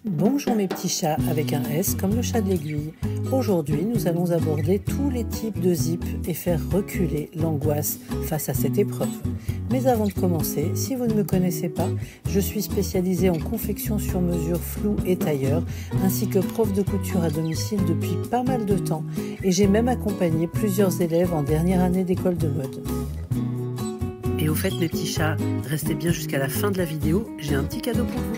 Bonjour mes petits chats avec un S comme le chat de l'aiguille. Aujourd'hui, nous allons aborder tous les types de zip et faire reculer l'angoisse face à cette épreuve. Mais avant de commencer, si vous ne me connaissez pas, je suis spécialisée en confection sur mesure floue et tailleur, ainsi que prof de couture à domicile depuis pas mal de temps. Et j'ai même accompagné plusieurs élèves en dernière année d'école de mode. Et au fait mes petits chats, restez bien jusqu'à la fin de la vidéo, j'ai un petit cadeau pour vous.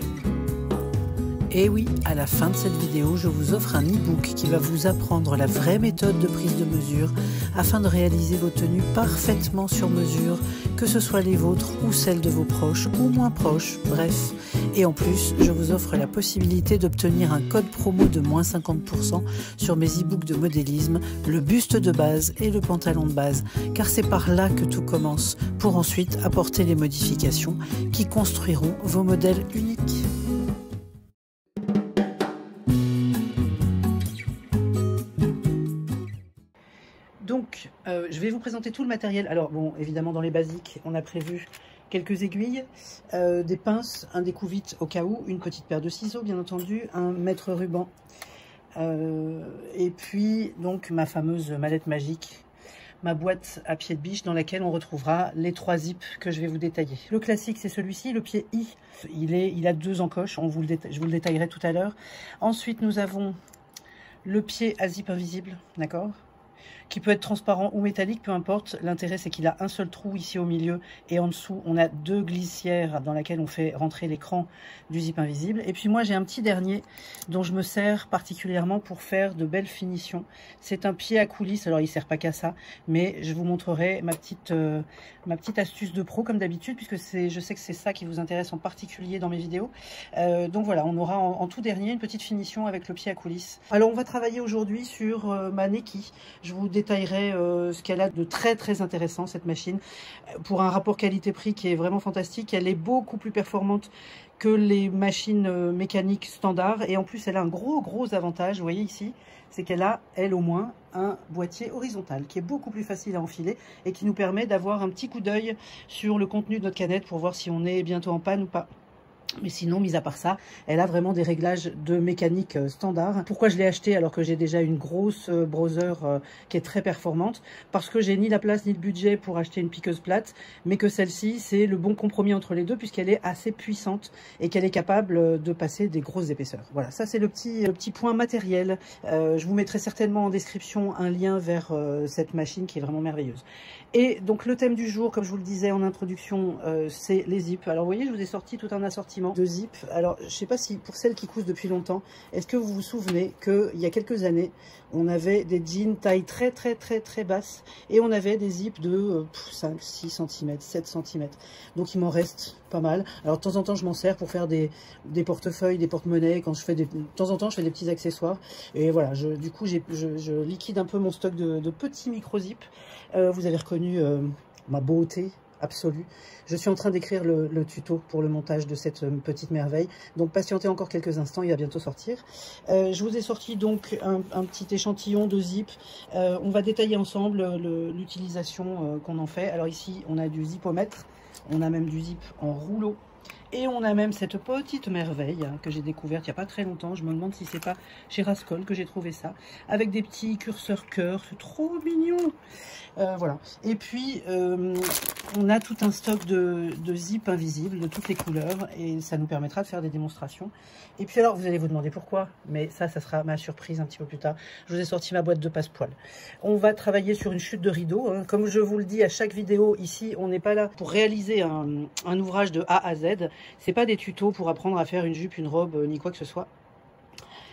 Et oui, à la fin de cette vidéo, je vous offre un e-book qui va vous apprendre la vraie méthode de prise de mesure afin de réaliser vos tenues parfaitement sur mesure, que ce soit les vôtres ou celles de vos proches ou moins proches, bref. Et en plus, je vous offre la possibilité d'obtenir un code promo de moins 50% sur mes e-books de modélisme, le buste de base et le pantalon de base, car c'est par là que tout commence, pour ensuite apporter les modifications qui construiront vos modèles uniques. Donc, je vais vous présenter tout le matériel. Alors, bon, évidemment, dans les basiques, on a prévu quelques aiguilles, des pinces, un découvite au cas où, une petite paire de ciseaux, bien entendu, un mètre ruban, et puis, donc, ma fameuse mallette magique, ma boîte à pied de biche dans laquelle on retrouvera les 3 zips que je vais vous détailler. Le classique, c'est celui-ci, le pied I. Il a 2 encoches, je vous le détaillerai tout à l'heure. Ensuite, nous avons le pied à zip invisible, d'accord ? Qui peut être transparent ou métallique, peu importe. L'intérêt, c'est qu'il a un seul trou ici au milieu et en dessous, on a 2 glissières dans lesquelles on fait rentrer l'écran du zip invisible. Et puis moi, j'ai un petit dernier dont je me sers particulièrement pour faire de belles finitions. C'est un pied à coulisses. Alors, il ne sert pas qu'à ça, mais je vous montrerai ma petite astuce de pro, comme d'habitude, puisque je sais que c'est ça qui vous intéresse en particulier dans mes vidéos. Donc voilà, on aura en tout dernier une petite finition avec le pied à coulisses. Alors, on va travailler aujourd'hui sur ma Neki. Je vous détaillerai ce qu'elle a de très intéressant, cette machine, pour un rapport qualité-prix qui est vraiment fantastique. Elle est beaucoup plus performante que les machines mécaniques standards, et en plus elle a un gros avantage, vous voyez ici, c'est qu'elle a, elle au moins, un boîtier horizontal qui est beaucoup plus facile à enfiler et qui nous permet d'avoir un petit coup d'œil sur le contenu de notre canette pour voir si on est bientôt en panne ou pas. Mais sinon, mis à part ça, elle a vraiment des réglages de mécanique standard. Pourquoi je l'ai acheté alors que j'ai déjà une grosse browser qui est très performante? Parce que j'ai ni la place ni le budget pour acheter une piqueuse plate, mais que celle-ci, c'est le bon compromis entre les deux puisqu'elle est assez puissante et qu'elle est capable de passer des grosses épaisseurs. Voilà, ça c'est le petit point matériel. Je vous mettrai certainement en description un lien vers cette machine qui est vraiment merveilleuse. Et donc le thème du jour, comme je vous le disais en introduction, c'est les zips. Alors vous voyez, je vous ai sorti tout un assortiment de zips. Alors je ne sais pas si pour celles qui cousent depuis longtemps, est-ce que vous vous souvenez qu'il y a quelques années, on avait des jeans taille très basse et on avait des zips de 5, 6 cm, 7 cm. Donc il m'en reste pas mal. Alors de temps en temps, je m'en sers pour faire des portefeuilles, des porte-monnaies. Quand je fais de temps en temps, je fais des petits accessoires. Et voilà, du coup, je liquide un peu mon stock de petits micro-zips. Vous avez reconnu ma beauté absolue. Je suis en train d'écrire le tuto pour le montage de cette petite merveille. Donc patientez encore quelques instants, il va bientôt sortir. Je vous ai sorti donc un petit échantillon de zip. On va détailler ensemble l'utilisation qu'on en fait. Alors ici, on a du zipomètre. On a même du zip en rouleau. Et on a même cette petite merveille que j'ai découverte il n'y a pas très longtemps. Je me demande si c'est pas chez Rascol que j'ai trouvé ça. Avec des petits curseurs cœur. C'est trop mignon. Voilà. Et puis, on a tout un stock de zip invisibles de toutes les couleurs. Et ça nous permettra de faire des démonstrations. Et puis alors, vous allez vous demander pourquoi. Mais ça sera ma surprise un petit peu plus tard. Je vous ai sorti ma boîte de passepoil. On va travailler sur une chute de rideau. Comme je vous le dis à chaque vidéo, ici, on n'est pas là pour réaliser un ouvrage de A à Z. C'est pas des tutos pour apprendre à faire une jupe, une robe, ni quoi que ce soit.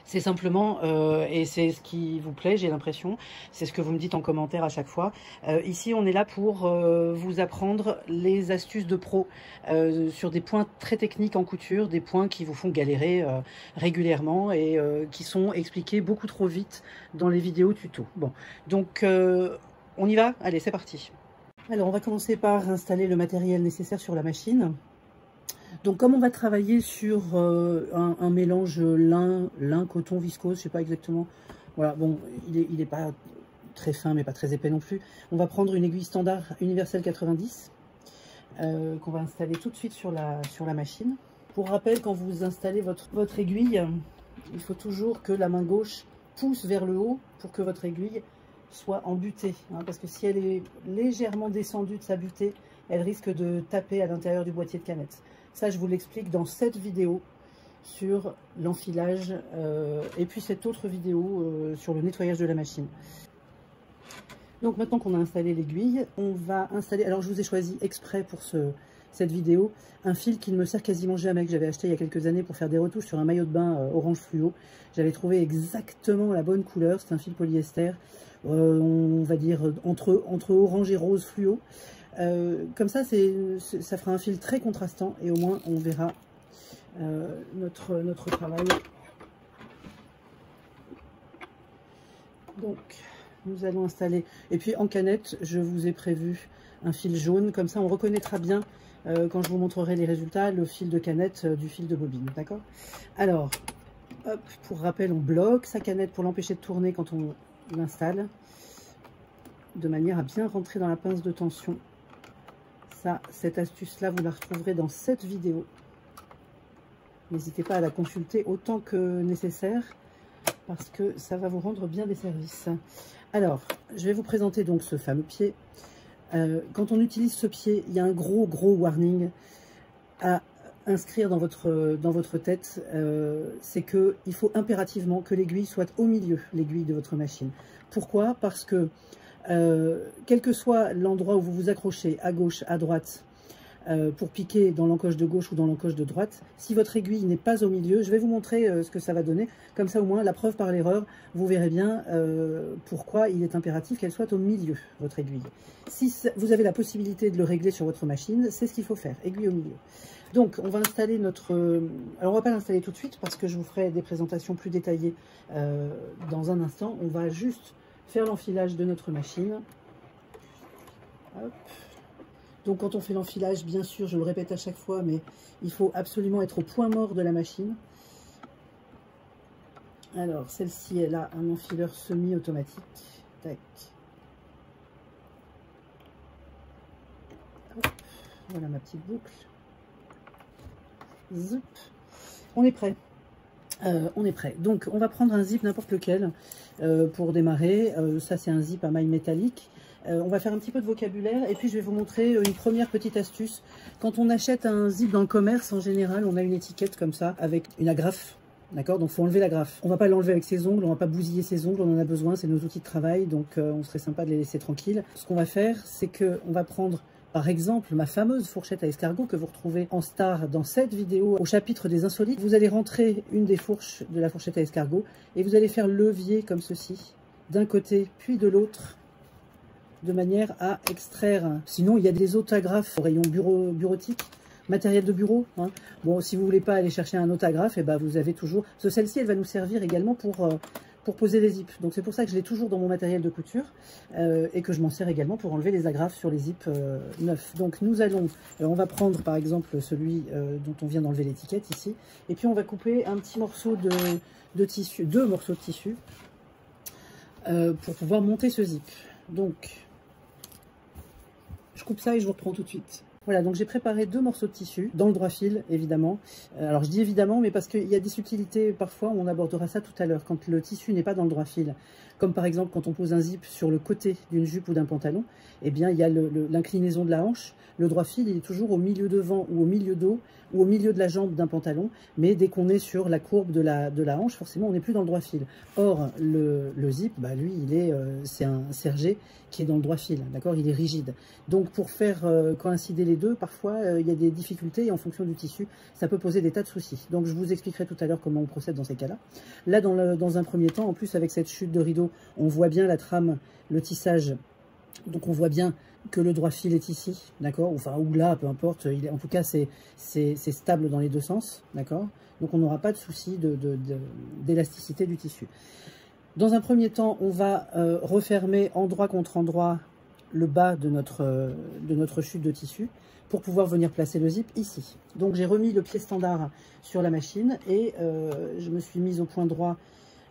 C'est simplement, et c'est ce qui vous plaît, j'ai l'impression, c'est ce que vous me dites en commentaire à chaque fois. Ici, on est là pour vous apprendre les astuces de pro sur des points très techniques en couture, des points qui vous font galérer régulièrement et qui sont expliqués beaucoup trop vite dans les vidéos tutos. Bon, donc on y va? Allez, c'est parti. Alors, on va commencer par installer le matériel nécessaire sur la machine. Donc comme on va travailler sur un mélange lin, coton, viscose, je ne sais pas exactement, voilà, bon, il est pas très fin mais pas très épais non plus. On va prendre une aiguille standard universelle 90 qu'on va installer tout de suite sur la machine. Pour rappel, quand vous installez votre aiguille, il faut toujours que la main gauche pousse vers le haut pour que votre aiguille soit en butée. Hein, parce que si elle est légèrement descendue de sa butée, elle risque de taper à l'intérieur du boîtier de canette. Ça, je vous l'explique dans cette vidéo sur l'enfilage et puis cette autre vidéo sur le nettoyage de la machine. Donc maintenant qu'on a installé l'aiguille, on va installer, alors je vous ai choisi exprès pour cette vidéo, un fil qui ne me sert quasiment jamais, que j'avais acheté il y a quelques années pour faire des retouches sur un maillot de bain orange fluo. J'avais trouvé exactement la bonne couleur, c'est un fil polyester, on va dire entre orange et rose fluo. Comme ça, ça fera un fil très contrastant et au moins on verra notre travail. Donc, nous allons installer. Et puis en canette, je vous ai prévu un fil jaune. Comme ça, on reconnaîtra bien, quand je vous montrerai les résultats, le fil de canette du fil de bobine. D'accord? Alors, hop, pour rappel, on bloque sa canette pour l'empêcher de tourner quand on l'installe, de manière à bien rentrer dans la pince de tension. Ça, cette astuce-là, vous la retrouverez dans cette vidéo. N'hésitez pas à la consulter autant que nécessaire, parce que ça va vous rendre bien des services. Alors, je vais vous présenter donc ce fameux pied. Quand on utilise ce pied, il y a un gros warning à inscrire dans votre tête. C'est qu'il faut impérativement que l'aiguille soit au milieu, l'aiguille de votre machine. Pourquoi? Parce que quel que soit l'endroit où vous vous accrochez, à gauche, à droite, pour piquer dans l'encoche de gauche ou dans l'encoche de droite, si votre aiguille n'est pas au milieu, je vais vous montrer ce que ça va donner, comme ça au moins la preuve par l'erreur, vous verrez bien pourquoi il est impératif qu'elle soit au milieu, votre aiguille. Si vous avez la possibilité de le régler sur votre machine, c'est ce qu'il faut faire, aiguille au milieu. Donc on va installer notre... alors on va pas l'installer tout de suite parce que je vous ferai des présentations plus détaillées dans un instant. On va juste faire l'enfilage de notre machine. Hop. Donc quand on fait l'enfilage, bien sûr, je le répète à chaque fois, mais il faut absolument être au point mort de la machine. Alors celle-ci, elle a un enfileur semi-automatique. Tac. Hop. Voilà ma petite boucle. Zip. On est prêt. On est prêt. Donc on va prendre un zip n'importe lequel pour démarrer. Ça c'est un zip à maille métallique. On va faire un petit peu de vocabulaire et puis je vais vous montrer une première petite astuce. Quand on achète un zip dans le commerce, en général, on a une étiquette comme ça avec une agrafe. D'accord? Donc il faut enlever l'agrafe. On va pas l'enlever avec ses ongles, on va pas bousiller ses ongles, on en a besoin, c'est nos outils de travail, donc on serait sympa de les laisser tranquilles. Ce qu'on va faire, c'est qu'on va prendre par exemple ma fameuse fourchette à escargot que vous retrouvez en star dans cette vidéo au chapitre des insolites. Vous allez rentrer une des fourches de la fourchette à escargot et vous allez faire levier comme ceci, d'un côté puis de l'autre, de manière à extraire. Sinon, il y a des autographes au rayon bureautique, matériel de bureau. Hein. Bon, si vous voulez pas aller chercher un autographe, et ben vous avez toujours... Celle-ci, elle va nous servir également pour poser les zips. Donc c'est pour ça que je l'ai toujours dans mon matériel de couture et que je m'en sers également pour enlever les agrafes sur les zips neufs. Donc nous allons... Alors on va prendre par exemple celui dont on vient d'enlever l'étiquette ici. Et puis on va couper un petit morceau de tissu, 2 morceaux de tissu pour pouvoir monter ce zip. Donc... je coupe ça et je vous reprends tout de suite. Voilà, donc j'ai préparé 2 morceaux de tissu, dans le droit fil, évidemment. Alors je dis évidemment, mais parce qu'il y a des subtilités parfois, on abordera ça tout à l'heure, quand le tissu n'est pas dans le droit fil. Comme par exemple quand on pose un zip sur le côté d'une jupe ou d'un pantalon, eh bien il y a l'inclinaison de la hanche. Le droit fil, il est toujours au milieu devant ou au milieu dos ou au milieu de la jambe d'un pantalon, mais dès qu'on est sur la courbe de la hanche, forcément on n'est plus dans le droit fil. Or le zip, bah, lui, c'est un sergé qui est dans le droit fil, d'accord, il est rigide. Donc pour faire coïncider les deux, parfois il y a des difficultés et en fonction du tissu, ça peut poser des tas de soucis. Donc je vous expliquerai tout à l'heure comment on procède dans ces cas-là. Là, dans un premier temps, en plus avec cette chute de rideau, on voit bien la trame, le tissage, donc on voit bien que le droit fil est ici, d'accord, enfin ou là, peu importe, en tout cas c'est stable dans les deux sens, d'accord, donc on n'aura pas de souci d'élasticité du tissu. Dans un premier temps, on va refermer endroit contre endroit le bas de notre chute de tissu pour pouvoir venir placer le zip ici. Donc j'ai remis le pied standard sur la machine et je me suis mise au point droit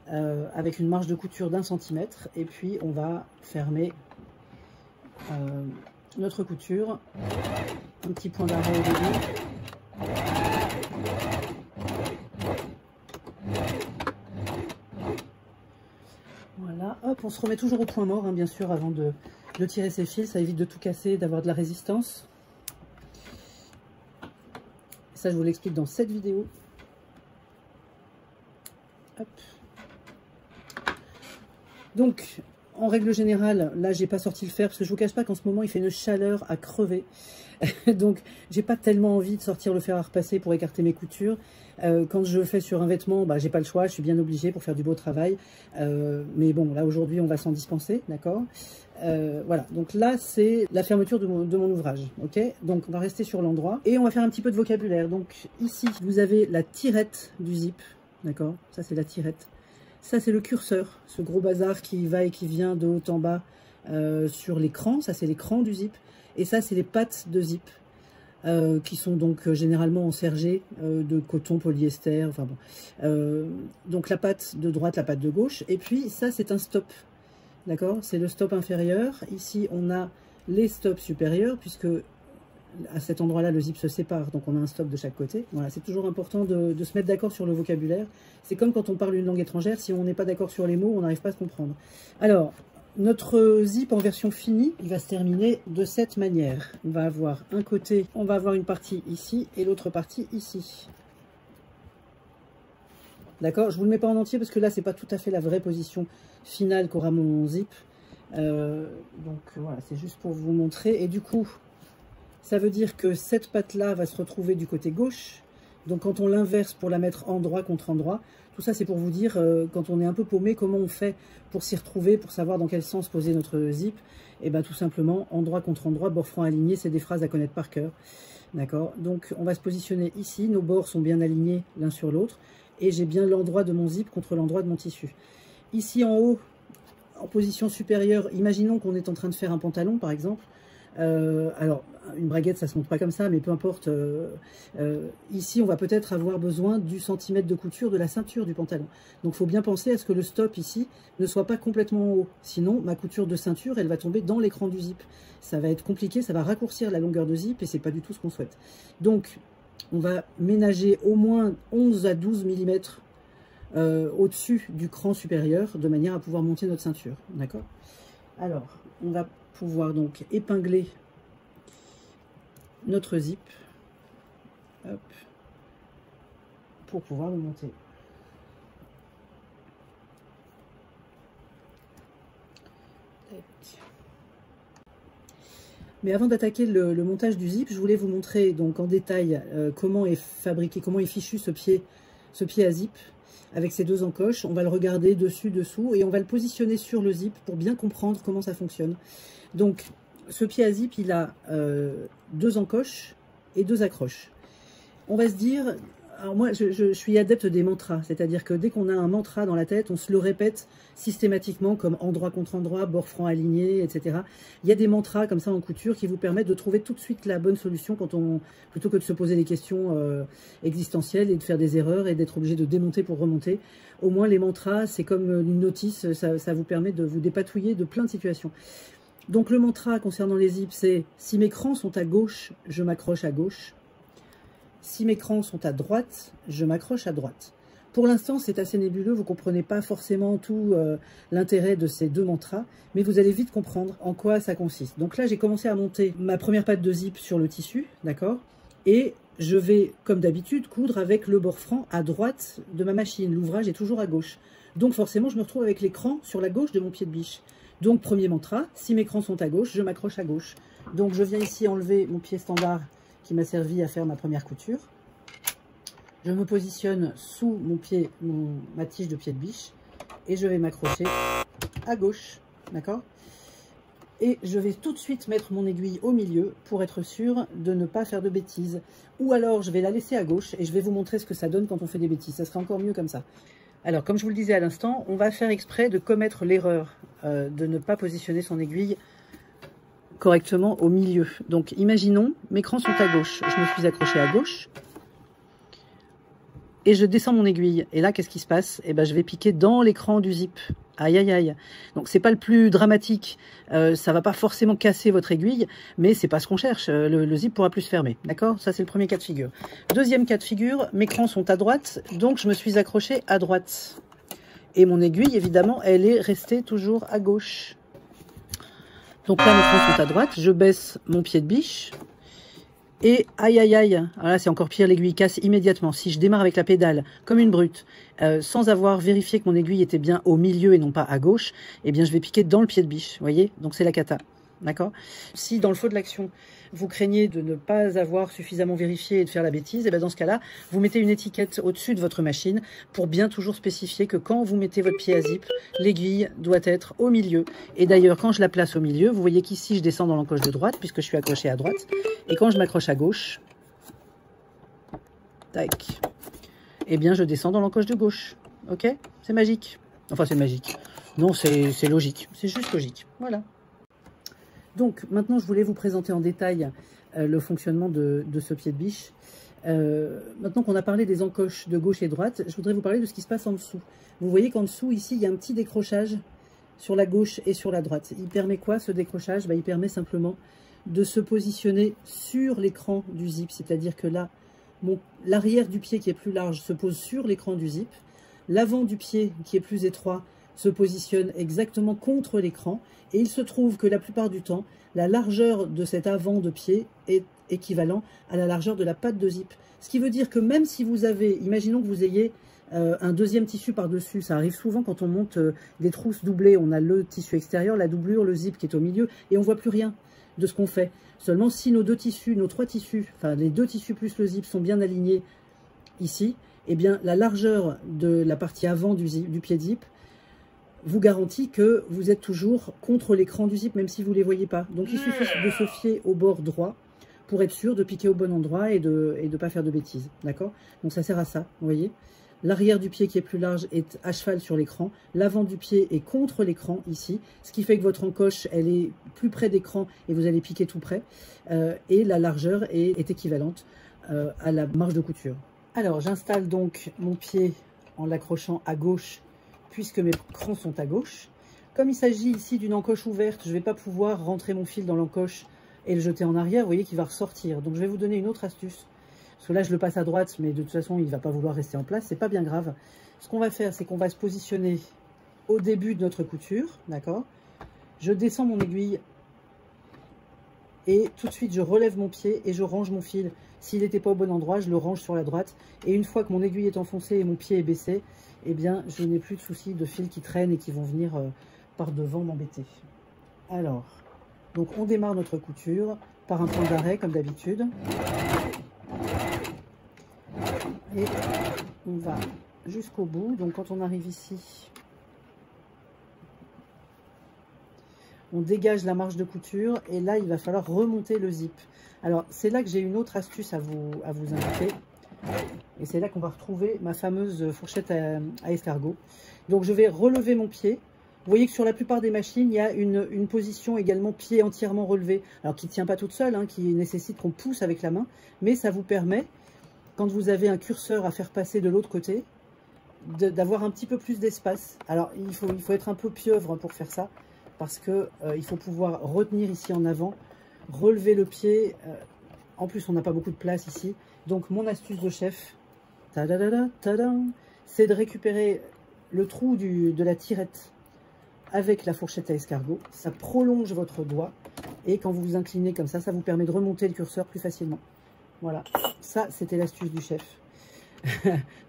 avec une marge de couture d'1 centimètre et puis on va fermer notre couture, un petit point d'arrêt au début. là. Hop, on se remet toujours au point mort, hein, bien sûr, avant de tirer ses fils. Ça évite de tout casser, d'avoir de la résistance. Ça, je vous l'explique dans cette vidéo. Hop. Donc, en règle générale, là, j'ai pas sorti le fer parce que je vous cache pas qu'en ce moment, il fait une chaleur à crever. Donc, j'ai pas tellement envie de sortir le fer à repasser pour écarter mes coutures. Quand je fais sur un vêtement, bah, j'ai pas le choix, je suis bien obligée pour faire du beau travail. Mais bon, là, aujourd'hui, on va s'en dispenser, d'accord? Voilà, donc là, c'est la fermeture de mon ouvrage, ok? Donc, on va rester sur l'endroit et on va faire un petit peu de vocabulaire. Donc, ici, vous avez la tirette du zip, d'accord? Ça, c'est la tirette. Ça, c'est le curseur, ce gros bazar qui va et qui vient de haut en bas sur l'écran. Ça, c'est l'écran du zip. Et ça, c'est les pattes de zip qui sont donc généralement en sergé de coton, polyester. Enfin bon. Donc, la patte de droite, la patte de gauche. Et puis, ça, c'est un stop. D'accord? C'est le stop inférieur. Ici, on a les stops supérieurs puisque à cet endroit-là, le zip se sépare, donc on a un stop de chaque côté. Voilà, c'est toujours important de se mettre d'accord sur le vocabulaire. C'est comme quand on parle une langue étrangère, si on n'est pas d'accord sur les mots, on n'arrive pas à se comprendre. Alors, notre zip en version finie, il va se terminer de cette manière. On va avoir un côté, on va avoir une partie ici et l'autre partie ici. D'accord? Je ne vous le mets pas en entier parce que là, c'est pas tout à fait la vraie position finale qu'aura mon zip. Donc voilà, c'est juste pour vous montrer. Et du coup, ça veut dire que cette patte-là va se retrouver du côté gauche. Donc quand on l'inverse pour la mettre endroit contre endroit, tout ça c'est pour vous dire, quand on est un peu paumé, comment on fait pour s'y retrouver, pour savoir dans quel sens poser notre zip. Et bien tout simplement, endroit contre endroit, bord franc aligné, c'est des phrases à connaître par cœur. D'accord? Donc on va se positionner ici, nos bords sont bien alignés l'un sur l'autre. Et j'ai bien l'endroit de mon zip contre l'endroit de mon tissu. Ici en haut, en position supérieure, imaginons qu'on est en train de faire un pantalon par exemple. Alors, une braguette, ça se monte pas comme ça, mais peu importe. Ici, on va peut-être avoir besoin du centimètre de couture de la ceinture du pantalon. Donc, il faut bien penser à ce que le stop ici ne soit pas complètement en haut. Sinon, ma couture de ceinture, elle va tomber dans l'écran du zip. Ça va être compliqué, ça va raccourcir la longueur de zip et c'est pas du tout ce qu'on souhaite. Donc, on va ménager au moins 11 à 12 mm au-dessus du cran supérieur de manière à pouvoir monter notre ceinture. D'accord? Alors, on va pouvoir donc épingler notre zip, hop, pour pouvoir le monter. Mais avant d'attaquer le montage du zip, je voulais vous montrer donc en détail comment est fabriqué, comment est fichu ce pied à zip avec ces deux encoches. On va le regarder dessus, dessous et on va le positionner sur le zip pour bien comprendre comment ça fonctionne. Donc, ce pied à zip, il a deux encoches et deux accroches. On va se dire, alors moi je suis adepte des mantras, c'est-à-dire que dès qu'on a un mantra dans la tête, on se le répète systématiquement comme endroit contre endroit, bord franc aligné, etc. Il y a des mantras comme ça en couture qui vous permettent de trouver tout de suite la bonne solution plutôt que de se poser des questions existentielles et de faire des erreurs et d'être obligé de démonter pour remonter. Au moins les mantras, c'est comme une notice, ça vous permet de vous dépatouiller de plein de situations. Donc le mantra concernant les zips, c'est « Si mes crans sont à gauche, je m'accroche à gauche. Si mes crans sont à droite, je m'accroche à droite. » Pour l'instant, c'est assez nébuleux, vous ne comprenez pas forcément tout l'intérêt de ces deux mantras, mais vous allez vite comprendre en quoi ça consiste. Donc là, j'ai commencé à monter ma première patte de zip sur le tissu, d'accord? Et je vais, comme d'habitude, coudre avec le bord franc à droite de ma machine. L'ouvrage est toujours à gauche. Donc forcément, je me retrouve avec les crans sur la gauche de mon pied de biche. Donc, premier mantra, si mes crans sont à gauche, je m'accroche à gauche. Donc, je viens ici enlever mon pied standard qui m'a servi à faire ma première couture. Je me positionne sous mon pied, ma tige de pied de biche et je vais m'accrocher à gauche, d'accord? Et je vais tout de suite mettre mon aiguille au milieu pour être sûr de ne pas faire de bêtises. Ou alors, je vais la laisser à gauche et je vais vous montrer ce que ça donne quand on fait des bêtises. Ça sera encore mieux comme ça. Alors, comme je vous le disais à l'instant, on va faire exprès de commettre l'erreur de ne pas positionner son aiguille correctement au milieu. Donc, imaginons, mes crans sont à gauche. Je me suis accrochée à gauche et je descends mon aiguille. Et là, qu'est-ce qui se passe? Eh ben, je vais piquer dans l'écran du zip. Aïe, aïe, aïe. Donc, c'est pas le plus dramatique. Ça va pas forcément casser votre aiguille, mais c'est pas ce qu'on cherche. Le zip pourra plus se fermer. D'accord? Ça, c'est le premier cas de figure. Deuxième cas de figure, mes crans sont à droite, donc je me suis accrochée à droite. Et mon aiguille, évidemment, elle est restée toujours à gauche. Donc là, mes crans sont à droite. Je baisse mon pied de biche. Et aïe aïe aïe, alors là c'est encore pire, l'aiguille casse immédiatement. Si je démarre avec la pédale comme une brute, sans avoir vérifié que mon aiguille était bien au milieu et non pas à gauche, eh bien je vais piquer dans le pied de biche, vous voyez? Donc c'est la cata, d'accord? Si dans le feu de l'action, vous craignez de ne pas avoir suffisamment vérifié et de faire la bêtise, et bien dans ce cas-là, vous mettez une étiquette au-dessus de votre machine pour bien toujours spécifier que quand vous mettez votre pied à zip, l'aiguille doit être au milieu. Et d'ailleurs, quand je la place au milieu, vous voyez qu'ici, je descends dans l'encoche de droite, puisque je suis accroché à droite. Et quand je m'accroche à gauche, tac, eh bien, je descends dans l'encoche de gauche. Ok? C'est magique. Enfin, c'est magique. Non, c'est logique. C'est juste logique. Voilà. Donc, maintenant, je voulais vous présenter en détail le fonctionnement de ce pied de biche. Maintenant qu'on a parlé des encoches de gauche et droite, je voudrais vous parler de ce qui se passe en dessous. Vous voyez qu'en dessous, ici, il y a un petit décrochage sur la gauche et sur la droite. Il permet quoi, ce décrochage? Il permet simplement de se positionner sur l'écran du zip. C'est-à-dire que là, l'arrière du pied qui est plus large se pose sur l'écran du zip. L'avant du pied qui est plus étroit se positionne exactement contre l'écran. Et il se trouve que la plupart du temps, la largeur de cet avant de pied est équivalent à la largeur de la patte de zip. Ce qui veut dire que même si vous avez, imaginons que vous ayez un deuxième tissu par-dessus, ça arrive souvent quand on monte des trousses doublées, on a le tissu extérieur, la doublure, le zip qui est au milieu, et on ne voit plus rien de ce qu'on fait. Seulement si nos deux tissus, nos trois tissus, enfin les deux tissus plus le zip sont bien alignés ici, eh bien la largeur de la partie avant du pied de zip vous garantit que vous êtes toujours contre l'écran du zip, même si vous ne les voyez pas. Donc il suffit de se fier au bord droit pour être sûr de piquer au bon endroit et de ne pas faire de bêtises. D'accord? Donc ça sert à ça, vous voyez. L'arrière du pied qui est plus large est à cheval sur l'écran. L'avant du pied est contre l'écran ici. Ce qui fait que votre encoche, elle est plus près d'écran et vous allez piquer tout près. Et la largeur est équivalente à la marge de couture. Alors j'installe donc mon pied en l'accrochant à gauche puisque mes crans sont à gauche. Comme il s'agit ici d'une encoche ouverte, je ne vais pas pouvoir rentrer mon fil dans l'encoche et le jeter en arrière. Vous voyez qu'il va ressortir. Donc je vais vous donner une autre astuce. Parce que là, je le passe à droite, mais de toute façon, il ne va pas vouloir rester en place. C'est pas bien grave. Ce qu'on va faire, c'est qu'on va se positionner au début de notre couture. D'accord? Je descends mon aiguille et tout de suite, je relève mon pied et je range mon fil. S'il n'était pas au bon endroit, je le range sur la droite. Et une fois que mon aiguille est enfoncée et mon pied est baissé, eh bien, je n'ai plus de soucis de fils qui traînent et qui vont venir par devant m'embêter. Alors, donc on démarre notre couture par un point d'arrêt, comme d'habitude. Et on va jusqu'au bout. Donc quand on arrive ici, on dégage la marge de couture et là il va falloir remonter le zip. Alors c'est là que j'ai une autre astuce à vous indiquer. Et c'est là qu'on va retrouver ma fameuse fourchette à escargot. Donc je vais relever mon pied. Vous voyez que sur la plupart des machines, il y a une position également pied entièrement relevé. Alors qui ne tient pas toute seule, hein, qui nécessite qu'on pousse avec la main. Mais ça vous permet, quand vous avez un curseur à faire passer de l'autre côté, d'avoir un petit peu plus d'espace. Alors il faut être un peu pieuvre pour faire ça. Parce que il faut pouvoir retenir ici en avant, relever le pied. En plus, on n'a pas beaucoup de place ici. Donc, mon astuce de chef, c'est de récupérer le trou de la tirette avec la fourchette à escargot. Ça prolonge votre doigt. Et quand vous vous inclinez comme ça vous permet de remonter le curseur plus facilement. Voilà, ça, c'était l'astuce du chef.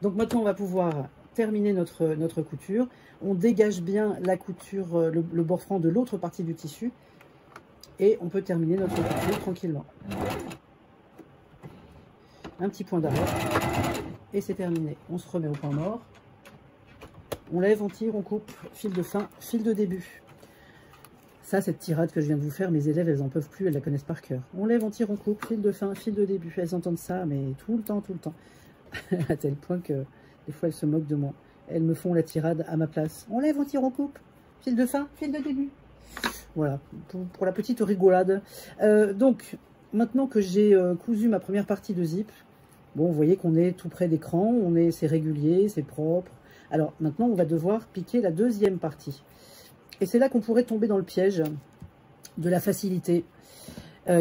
Donc, maintenant, on va pouvoir terminer notre couture. On dégage bien la couture, le bord franc de l'autre partie du tissu. Et on peut terminer notre couture tranquillement. Un petit point d'arrêt. Et c'est terminé. On se remet au point mort. On lève, on tire, on coupe. Fil de fin, fil de début. Ça, cette tirade que je viens de vous faire, mes élèves, elles n'en peuvent plus, elles la connaissent par cœur. On lève, on tire, on coupe. Fil de fin, fil de début. Elles entendent ça, mais tout le temps. À tel point que des fois, elles se moquent de moi. Elles me font la tirade à ma place. On lève, on tire, on coupe. Fil de fin, fil de début. Voilà, pour la petite rigolade. Donc, maintenant que j'ai cousu ma première partie de zip, bon, vous voyez qu'on est tout près d'écran, c'est régulier, c'est propre. Alors, maintenant, on va devoir piquer la deuxième partie. Et c'est là qu'on pourrait tomber dans le piège de la facilité,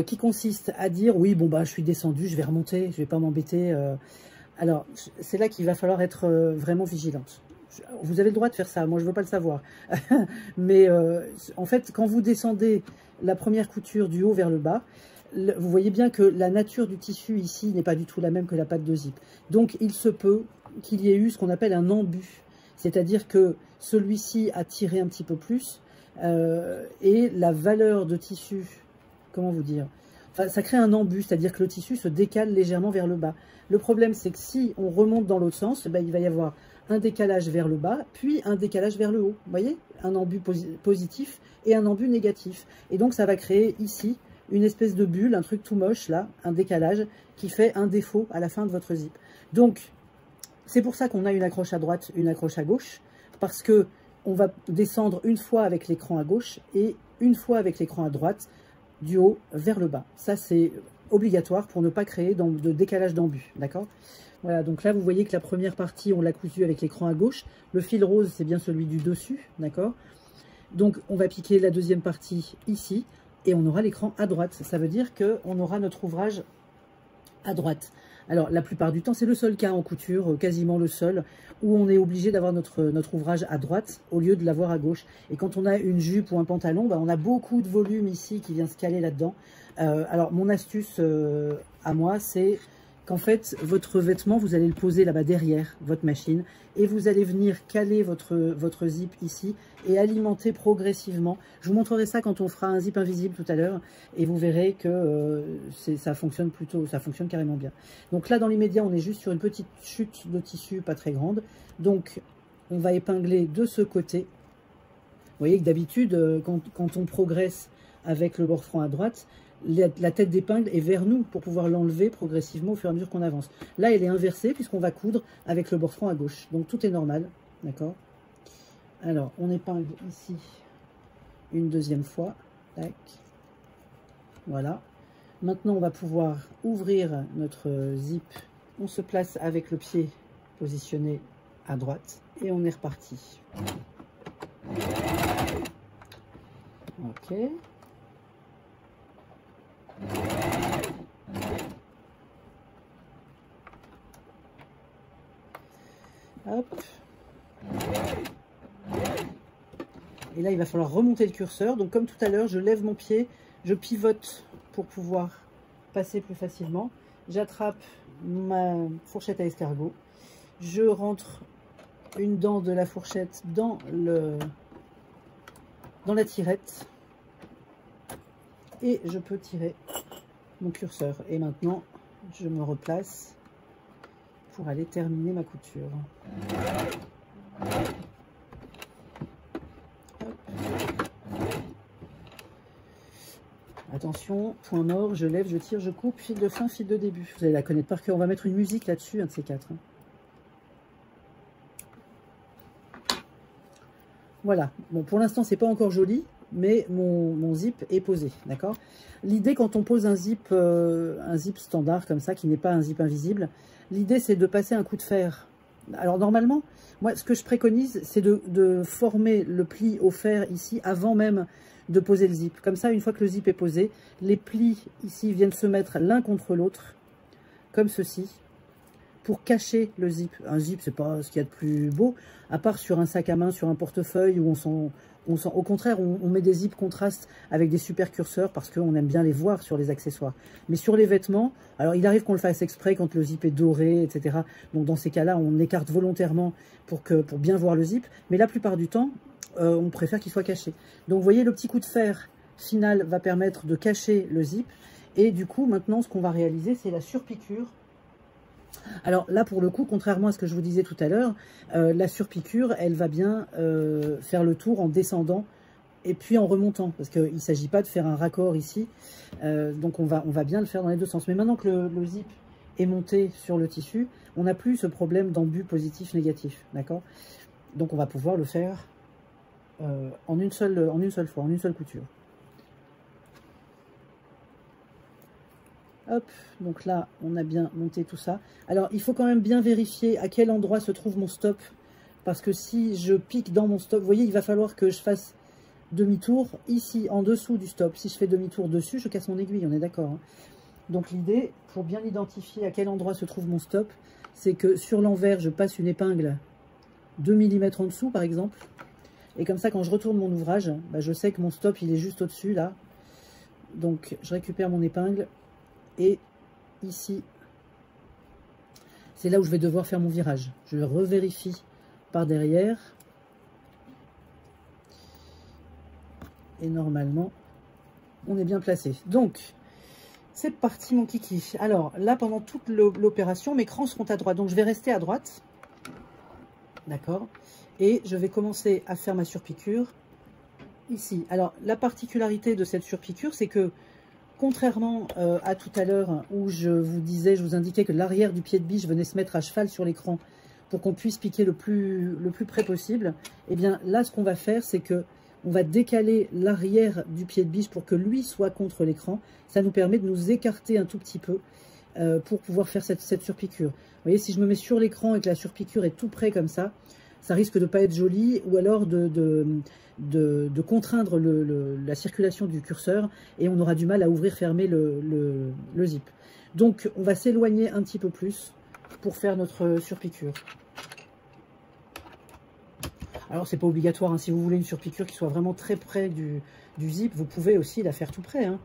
qui consiste à dire, oui, bon, bah, je suis descendue, je vais remonter, je vais pas m'embêter. Alors, c'est là qu'il va falloir être vraiment vigilante. Vous avez le droit de faire ça, moi je ne veux pas le savoir. Mais en fait, quand vous descendez la première couture du haut vers le bas, vous voyez bien que la nature du tissu ici n'est pas du tout la même que la patte de zip. Donc il se peut qu'il y ait eu ce qu'on appelle un embut. C'est-à-dire que celui-ci a tiré un petit peu plus et la valeur de tissu, comment vous dire, enfin, ça crée un embut, c'est-à-dire que le tissu se décale légèrement vers le bas. Le problème, c'est que si on remonte dans l'autre sens, ben, il va y avoir un décalage vers le bas, puis un décalage vers le haut. Vous voyez, un embut positif et un embut négatif. Et donc, ça va créer ici une espèce de bulle, un truc tout moche, là, un décalage qui fait un défaut à la fin de votre zip. Donc, c'est pour ça qu'on a une accroche à droite, une accroche à gauche, parce que on va descendre une fois avec l'écran à gauche et une fois avec l'écran à droite, du haut vers le bas. Ça, c'est obligatoire pour ne pas créer de décalage d'embut, d'accord? Voilà, donc là, vous voyez que la première partie, on l'a cousu avec l'écran à gauche. Le fil rose, c'est bien celui du dessus, d'accord? Donc, on va piquer la deuxième partie ici et on aura l'écran à droite. Ça veut dire qu'on aura notre ouvrage à droite. Alors, la plupart du temps, c'est le seul cas en couture, quasiment le seul, où on est obligé d'avoir notre ouvrage à droite au lieu de l'avoir à gauche. Et quand on a une jupe ou un pantalon, bah, on a beaucoup de volume ici qui vient se caler là-dedans. Alors, mon astuce à moi, c'est qu'en fait, votre vêtement, vous allez le poser là-bas derrière votre machine et vous allez venir caler votre zip ici et alimenter progressivement. Je vous montrerai ça quand on fera un zip invisible tout à l'heure et vous verrez que ça fonctionne carrément bien. Donc là, dans l'immédiat, on est juste sur une petite chute de tissu, pas très grande. Donc, on va épingler de ce côté. Vous voyez que d'habitude, quand on progresse avec le bord franc à droite, la tête d'épingle est vers nous pour pouvoir l'enlever progressivement au fur et à mesure qu'on avance. Là, elle est inversée puisqu'on va coudre avec le bord franc à gauche. Donc, tout est normal. D'accord? Alors, on épingle ici une deuxième fois. Tac. Voilà. Maintenant, on va pouvoir ouvrir notre zip. On se place avec le pied positionné à droite et on est reparti. Ok. Hop. Et là, il va falloir remonter le curseur. Donc, comme tout à l'heure, je lève mon pied, je pivote pour pouvoir passer plus facilement. J'attrape ma fourchette à escargot. Je rentre une dent de la fourchette dans la tirette. Et je peux tirer mon curseur. Et maintenant, je me replace pour aller terminer ma couture. Attention, point mort, je lève, je tire, je coupe, fil de fin, fil de début. Vous allez la connaître par cœur. On va mettre une musique là-dessus, un de ces quatre. Voilà. Bon, pour l'instant, c'est pas encore joli, mais mon zip est posé, d'accord? L'idée, quand on pose un zip standard comme ça, qui n'est pas un zip invisible, l'idée, c'est de passer un coup de fer. Alors, normalement, moi, ce que je préconise, c'est de former le pli au fer ici, avant même de poser le zip. Comme ça, une fois que le zip est posé, les plis ici viennent se mettre l'un contre l'autre, comme ceci, pour cacher le zip. Un zip, c'est pas ce qu'il y a de plus beau, à part sur un sac à main, sur un portefeuille, où au contraire, on met des zips contrastes avec des super curseurs parce qu'on aime bien les voir sur les accessoires. Mais sur les vêtements, alors il arrive qu'on le fasse exprès quand le zip est doré, etc. Donc dans ces cas-là, on écarte volontairement pour bien voir le zip. Mais la plupart du temps, on préfère qu'il soit caché. Donc vous voyez, le petit coup de fer final va permettre de cacher le zip. Et du coup, maintenant, ce qu'on va réaliser, c'est la surpiqûre. Alors là, pour le coup, contrairement à ce que je vous disais tout à l'heure, la surpiqûre, elle va bien faire le tour en descendant et puis en remontant. Parce qu'il ne s'agit pas de faire un raccord ici. Donc on va bien le faire dans les deux sens. Mais maintenant que le zip est monté sur le tissu, on n'a plus ce problème d'embut positif-négatif. D'accord? Donc on va pouvoir le faire en une seule fois, en une seule couture. Hop, donc là, on a bien monté tout ça. Alors, il faut quand même bien vérifier à quel endroit se trouve mon stop. Parce que si je pique dans mon stop, vous voyez, il va falloir que je fasse demi-tour ici, en dessous du stop. Si je fais demi-tour dessus, je casse mon aiguille, on est d'accord, hein. Donc, l'idée, pour bien identifier à quel endroit se trouve mon stop, c'est que sur l'envers, je passe une épingle 2 mm en dessous par exemple. Et comme ça, quand je retourne mon ouvrage, bah, je sais que mon stop, il est juste au-dessus, là. Donc, je récupère mon épingle. Et ici, c'est là où je vais devoir faire mon virage. Je revérifie par derrière. Et normalement, on est bien placé. Donc, c'est parti mon kiki. Alors, là, pendant toute l'opération, mes crans seront à droite. Donc, je vais rester à droite. D'accord. Et je vais commencer à faire ma surpiqûre ici. Alors, la particularité de cette surpiqûre, c'est que, contrairement à tout à l'heure où je vous indiquais que l'arrière du pied de biche venait se mettre à cheval sur l'écran pour qu'on puisse piquer le plus près possible, eh bien là, ce qu'on va faire, c'est que on va décaler l'arrière du pied de biche pour que lui soit contre l'écran. Ça nous permet de nous écarter un tout petit peu pour pouvoir faire cette surpiqûre. Vous voyez, si je me mets sur l'écran et que la surpiqûre est tout près comme ça risque de ne pas être joli, ou alors de contraindre la circulation du curseur, et on aura du mal à ouvrir, fermer le zip. Donc, on va s'éloigner un petit peu plus pour faire notre surpiqûre. Alors, c'est pas obligatoire, hein. Si vous voulez une surpiqûre qui soit vraiment très près du zip, vous pouvez aussi la faire tout près, hein.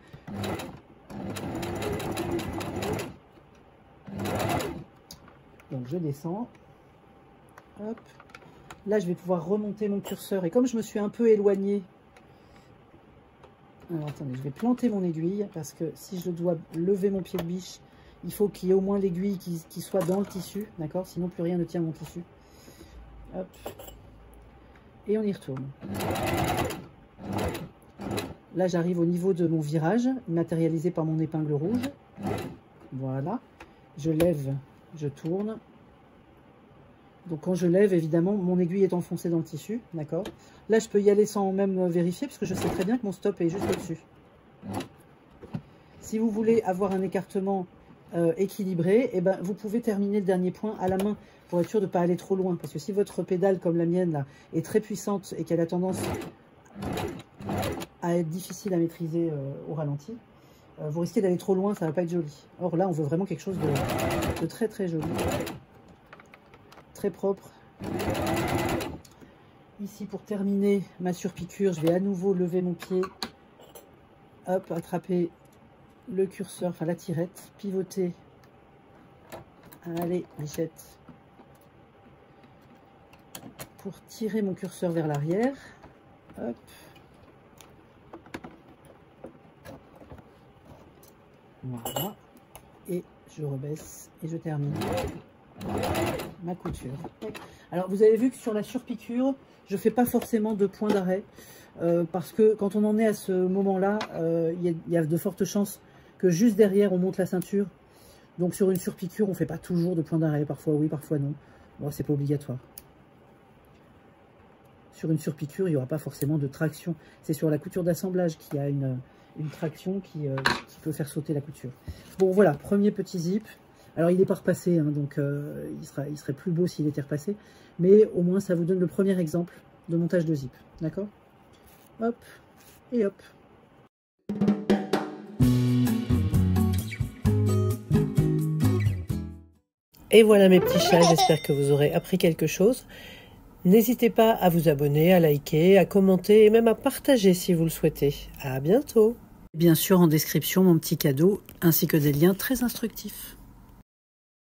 Donc, je descends. Hop. Là, je vais pouvoir remonter mon curseur. Et comme je me suis un peu éloignée, alors attendez, je vais planter mon aiguille, parce que si je dois lever mon pied de biche, il faut qu'il y ait au moins l'aiguille qui soit dans le tissu, d'accord? Sinon, plus rien ne tient mon tissu. Hop. Et on y retourne. Là, j'arrive au niveau de mon virage, matérialisé par mon épingle rouge. Voilà. Je lève, je tourne. Donc quand je lève, évidemment, mon aiguille est enfoncée dans le tissu, d'accord? Là, je peux y aller sans même vérifier, parce que je sais très bien que mon stop est juste au-dessus. Si vous voulez avoir un écartement équilibré, eh ben, vous pouvez terminer le dernier point à la main, pour être sûr de ne pas aller trop loin. Parce que si votre pédale, comme la mienne, là, est très puissante et qu'elle a tendance à être difficile à maîtriser au ralenti, vous risquez d'aller trop loin, ça ne va pas être joli. Or là, on veut vraiment quelque chose de très très joli. Très propre. Ici, pour terminer ma surpiqûre, je vais à nouveau lever mon pied, hop, attraper le curseur, enfin la tirette, pivoter, allez, bichette, pour tirer mon curseur vers l'arrière, hop, voilà, et je rebaisse et je termine ma couture. Alors vous avez vu que sur la surpiqûre, je fais pas forcément de point d'arrêt parce que quand on en est à ce moment-là, il y a de fortes chances que juste derrière on monte la ceinture. Donc sur une surpiqûre, on fait pas toujours de point d'arrêt, parfois oui, parfois non. Bon, c'est pas obligatoire. Sur une surpiqûre, il n'y aura pas forcément de traction. C'est sur la couture d'assemblage qu'il y a une traction qui peut faire sauter la couture. Bon voilà, premier petit zip. Alors, il n'est pas repassé, hein, donc il serait plus beau s'il était repassé. Mais au moins, ça vous donne le premier exemple de montage de zip. D'accord? Hop, et hop. Et voilà mes petits chats, j'espère que vous aurez appris quelque chose. N'hésitez pas à vous abonner, à liker, à commenter et même à partager si vous le souhaitez. À bientôt! Bien sûr, en description, mon petit cadeau, ainsi que des liens très instructifs.